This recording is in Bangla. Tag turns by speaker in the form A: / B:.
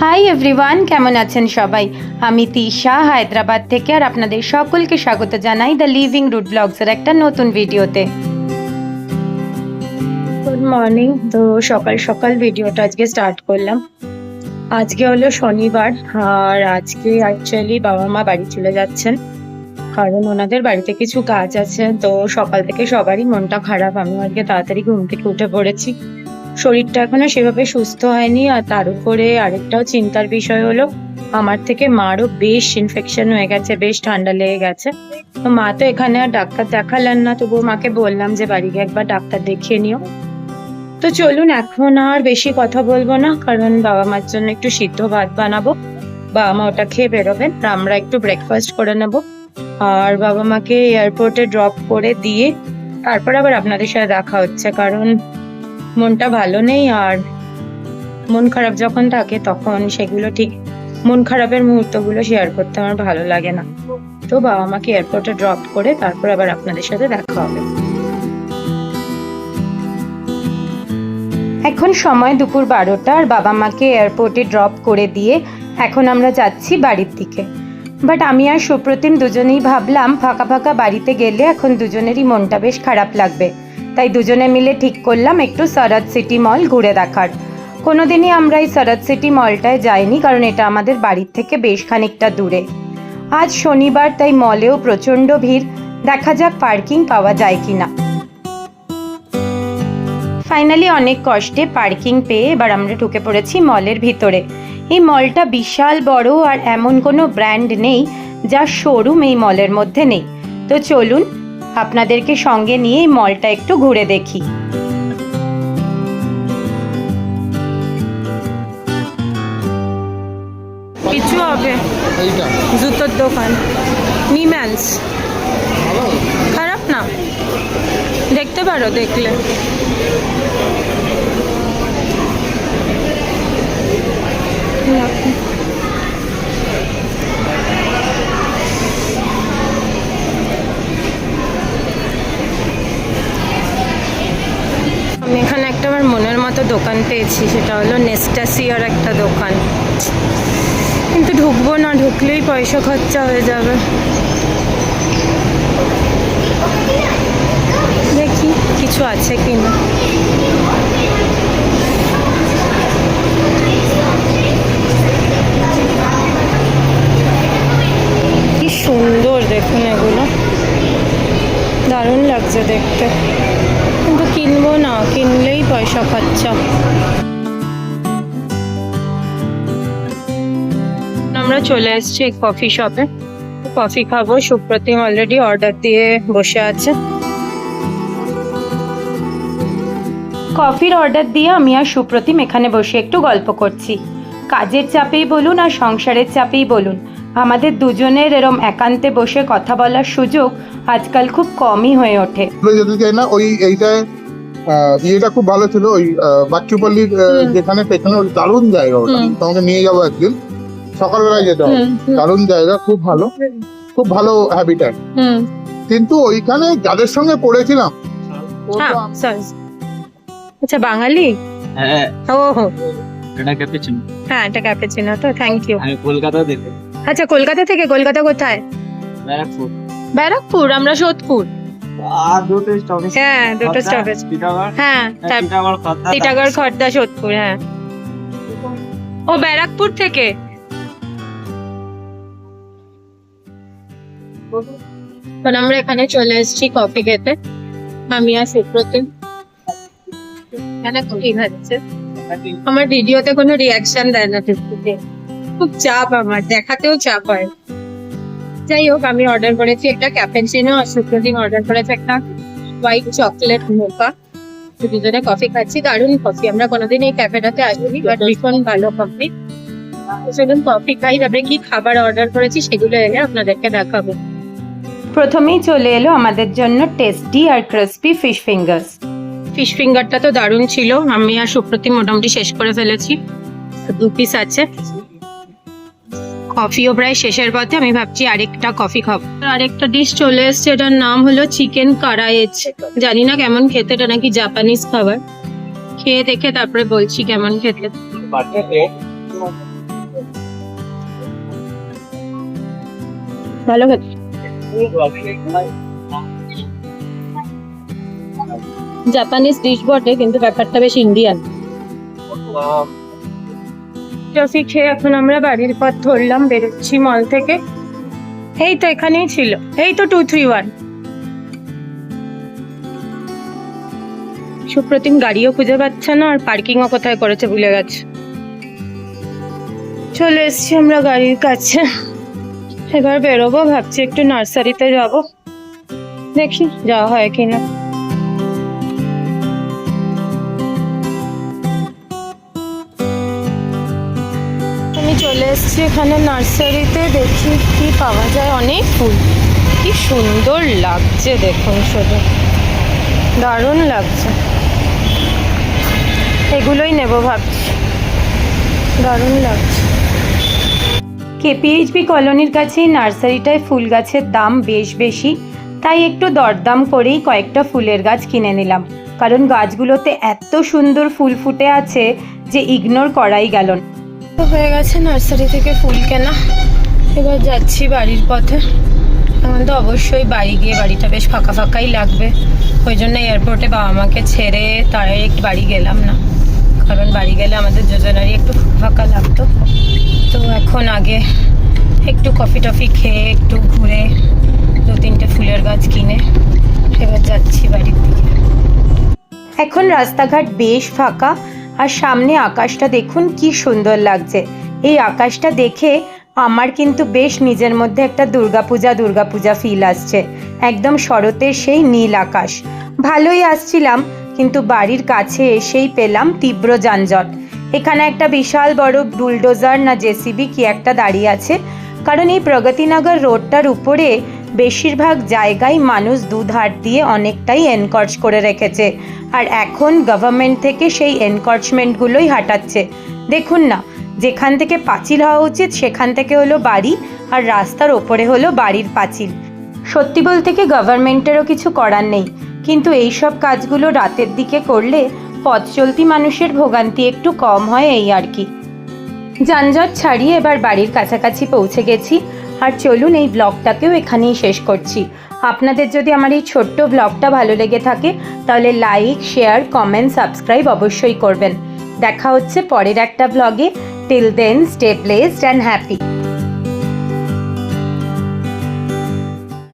A: হাই এভরিওয়ান, কেমন আছেন সবাই? আমি তিশা হায়দ্রাবাদ থেকে, আর আপনাদের সকলকে স্বাগত জানাই দ্য লিভিং রুট ব্লগসের একটা নতুন ভিডিওতে। Good morning. তো সকাল সকাল ভিডিওটা আজকে স্টার্ট করলাম। আজকে হলো শনিবার, আর আজকে অ্যাকচুয়ালি বাবা মা বাড়ি চলে যাচ্ছেন, কারণ ওনাদের বাড়িতে কিছু কাজ আছে। তো সকাল থেকে সবারই মনটা খারাপ। আমি আজকে তাড়াতাড়ি ঘুম থেকে উঠে পড়েছি। শরীরটা এখনো সেভাবে সুস্থ হয়নি, আর তার উপরে আরেকটাও চিন্তার বিষয় হলো আমার থেকে মারও বেশ ইনফেকশন হয়ে গেছে, বেশ ঠান্ডা লেগে গেছে। তো মা তো এখানে আর ডাক্তার দেখালেন না, তবুও মাকে বললাম যে বাড়ি গিয়ে একবার ডাক্তার দেখিয়ে নিও। তো চলুন, এখন আর বেশি কথা বলবো না, কারণ বাবা মার জন্য একটু সিদ্ধ ভাত বানাবো। বাবা মা ওটা খেয়ে বেরোবেন, আমরা একটু ব্রেকফাস্ট করে নেব, আর বাবা মাকে এয়ারপোর্টে ড্রপ করে দিয়ে তারপর আবার আপনাদের সাথে দেখা হচ্ছে। কারণ মনটা ভালো নেই, আর মন খারাপ যখন থাকে তখন সেগুলো ঠিক মন খারাপের মুহূর্তগুলো শেয়ার করতে আমার ভালো লাগে না। তো বাবা মাকে এয়ারপোর্টে ড্রপ করে তারপর আবার আপনাদের সাথে দেখা হবে। এখন সময় দুপুর 12টা, আর বাবা মাকে এয়ারপোর্টে ড্রপ করে দিয়ে এখন আমরা যাচ্ছি বাড়ির দিকে। বাট আমি আর সুপ্রতিম দুজনেই ভাবলাম ফাঁকা ফাঁকা বাড়িতে গেলে এখন দুজনেরই মনটা বেশ খারাপ লাগবে, তাই দুজনে মিলে ঠিক করলাম একটু সারাদ সিটি মল ঘুরে দেখার। কোনোদিনই আমরা এই সারাদ সিটি মলটায় যাইনি, কারণ এটা আমাদের বাড়ির থেকে বেশ খানিকটা দূরে। আজ শনিবার, তাই মলেও প্রচণ্ড ভিড়। দেখা যাক পার্কিং পাওয়া যায় কিনা। ফাইনালি অনেক কষ্টে পার্কিং পেয়ে এবার আমরা ঢুকে পড়েছি মলের ভিতরে। এই মলটা বিশাল বড়, আর এমন কোনো ব্র্যান্ড নেই যার শোরুম এই মলের মধ্যে নেই। তো চলুন আপনাদেরকে সঙ্গে নিয়ে এই মলটা একটু ঘুরে দেখি। কিছু হবে জুতোর দোকান, নিম্যান্স, খারাপ না, দেখতে পারো দেখলে। আমি এখানে একটা আমার মনের মতো দোকান পেয়েছি, সেটা হলো নেস্টাসিয়ার একটা দোকান, কিন্তু ঢুকবো না, ঢুকলেই পয়সা খরচা হয়ে যাবে। দেখি কিছু আছে কিনা। কি সুন্দর দেখুন, এগুলো দারুণ লাগছে দেখতে, কিন্তু কিনবো না, কিনলেই পয়সা খরচা। আমরা চলে এসেছি কফি শপে, কফি খাবো। সুপ্রতিম অলরেডি অর্ডার দিয়ে বসে আছে। কফির অর্ডার দিয়ে আমি আর সুপ্রতিম এখানে বসে একটু গল্প করছি। কাজের চাপেই বলুন আর সংসারের চাপেই বলুন, আমাদের দুজনের এরম একান্তে বসে কথা বলার সুযোগ আজকাল খুব কমই হয়ে ওঠে।
B: যেতে চাই না, ওই এইটায় ইয়েটা খুব ভালো ছিল, ওই বাচ্চুপল্লির যেখানে পেছনে দারুণ জায়গা, ওটা তোমাকে নিয়ে যাবো একদিন, সকালবেলায় যেতে হবে। দারুণ জায়গা, খুব ভালো, খুব ভালো হ্যাবিটেট। কিন্তু ওইখানে যাদের সঙ্গে পড়েছিলাম,
A: আচ্ছা বাঙালি,
C: হ্যাঁ
A: ও
C: এটা ক্যাপুচিনো।
A: হ্যাঁ এটা ক্যাপুচিনো। তো থ্যাংক ইউ।
C: আমি কলকাতা থেকে।
A: আচ্ছা কলকাতা থেকে? কলকাতা কোথায়?
C: ব্যারাকপুর।
A: ব্যারাকপুর, আমরা সোদপুর।
C: আর দুটো স্টপেজ।
A: হ্যাঁ দুটো স্টপেজ।
C: টিটাগড়।
A: হ্যাঁ টিটাগড়, খড়দা, সোদপুর। হ্যাঁ ও ব্যারাকপুর থেকে। আমরা এখানে চলে এসেছি কফি খেতে, আমি আর সুপ্রতিম। কফি খাচ্ছে। আমার ভিডিওতে কোনো রিয়াকশন দেয় না, খুব চাপ, আমার দেখাতেও চাপ হয়। যাই হোক, আমি অর্ডার করেছি একটা ক্যাপুচিনো, আর সুপ্রতিম অর্ডার করেছে একটা হোয়াইট চকলেট মোকা। দুজনে কফি খাচ্ছি, দারুণ কফি। আমরা কোনোদিন এই ক্যাফেটাতে আসিনি, বাট ভীষণ ভালো কফি। চলুন কফি খাই, তারপরে কি খাবার অর্ডার করেছি সেগুলো এলে আপনাদেরকে দেখাবো। প্রথমেই চলে এলো আমাদের জন্য টেস্টি আর ক্রিসপি ফিশ ফিঙ্গার্স। ফিশ ফিঙ্গারটা তো দারুণ ছিল, আমি আর সুপ্রতিম মোটামুটি শেষ করে ফেলেছি। 2 পিস আছে। কফিও প্রায় শেষের পথে, আমি ভাবছি আরেকটা কফি খাবো। আরেকটা ডিশ চলে এসছে, এটার নাম হলো চিকেন কারায়েচ। জানি না কেমন খেতে, এটা নাকি জাপানিজ খাবার। খেয়ে দেখে তারপরে বলছি কেমন খেতে। ভালো খেতে। জাপানিজ ডিশ বটে, কিন্তু ব্যাপারটা বেশ ইন্ডিয়ান। টফি খেয়ে এখন আমরা বাড়ির পথ ধরলাম, বেরোচ্ছি মল থেকে। এই তো এখানেই ছিল, এই তো 231। সুপ্রতিম গাড়িও খুঁজে পাচ্ছে না, আর পার্কিংও কোথায় করেছে ভুলে গেছে। চলে এসছি আমরা গাড়ির কাছে, এবার বেরোবো। ভাবছি একটু নার্সারিতে যাব, দেখি যাওয়া হয় কিনা। আমি চলে এসছি এখানে নার্সারিতে, দেখি কি পাওয়া যায়। অনেক ফুল, কি সুন্দর লাগছে দেখুন, শুধু দারুণ লাগছে। এগুলোই নেব ভাবছি, দারুণ লাগছে। কেপিএইচবি কলোনির কাছেই নার্সারিটায় ফুল গাছের দাম বেশ বেশি, তাই একটু দরদাম করেই কয়েকটা ফুলের গাছ কিনে নিলাম, কারণ গাছগুলোতে এত সুন্দর ফুল ফুটে আছে যে ইগনোর করাই গেল না। তো হয়ে গেছে নার্সারি থেকে ফুল কেনা, এবার যাচ্ছি বাড়ির পথে। এখন তো অবশ্যই বাড়ি গিয়ে, বাড়িটা বেশ ফাঁকা ফাঁকাই লাগবে, ওই জন্য এয়ারপোর্টে বাবা মাকে ছেড়ে তারাই একটু বাড়ি গেলাম না, কারণ বাড়ি গেলে আমাদের দুজনেরই একটু ফাঁকা লাগতো। তো এখন আগে একটু কফি টফি খেয়ে একটু ঘুরে 2-3টে ফুলের গাছ কিনে এবার যাচ্ছি বাড়ির দিকে। এখন রাস্তাঘাট বেশ ফাঁকা, আর সামনে আকাশটা দেখুন কি সুন্দর লাগছে। এই আকাশটা দেখে আমার কিন্তু বেশ নিজের মধ্যে একটা দুর্গাপূজা ফিল আসছে। একদম শরতের সেই নীল আকাশ। ভালোই আসছিলাম, কিন্তু বাড়ির কাছে এসেই পেলাম তীব্র যানজট। এখানে একটা বিশাল বড় বুলডোজার না জেসিবি কি একটা দাঁড়িয়ে আছে, কারণ এই প্রগতিনগর রোডটার উপরে বেশিরভাগ জায়গায় মানুষ দুধার দিয়ে অনেকটাই এনকরেজ করে রেখেছে, আর এখন গভর্নমেন্ট থেকে সেই এনকরেজমেন্টগুলোই হাঁটাচ্ছে। দেখুন না, যেখান থেকে পাঁচিল হওয়া উচিত সেখান থেকে হলো বাড়ি, আর রাস্তার ওপরে হলো বাড়ির পাঁচিল। সত্যি বলতে কি গভর্নমেন্টেরও কিছু করার নেই, কিন্তু এই সব কাজগুলো রাতের দিকে করলে পথ চলতি মানুষের ভোগান্তি একটু কম হয়, এই আর কি। যানজট ছাড়িয়ে এবার বাড়ির কাছাকাছি পৌঁছে গেছি, আর চলুন এই ব্লগটাকেও এখানেই শেষ করছি। আপনাদের যদি আমার এই ছোট্ট ব্লগটা ভালো লেগে থাকে তাহলে লাইক, শেয়ার, কমেন্ট, সাবস্ক্রাইব অবশ্যই করবেন। দেখা হচ্ছে পরের একটা ব্লগে। Till then stay blessed and happy.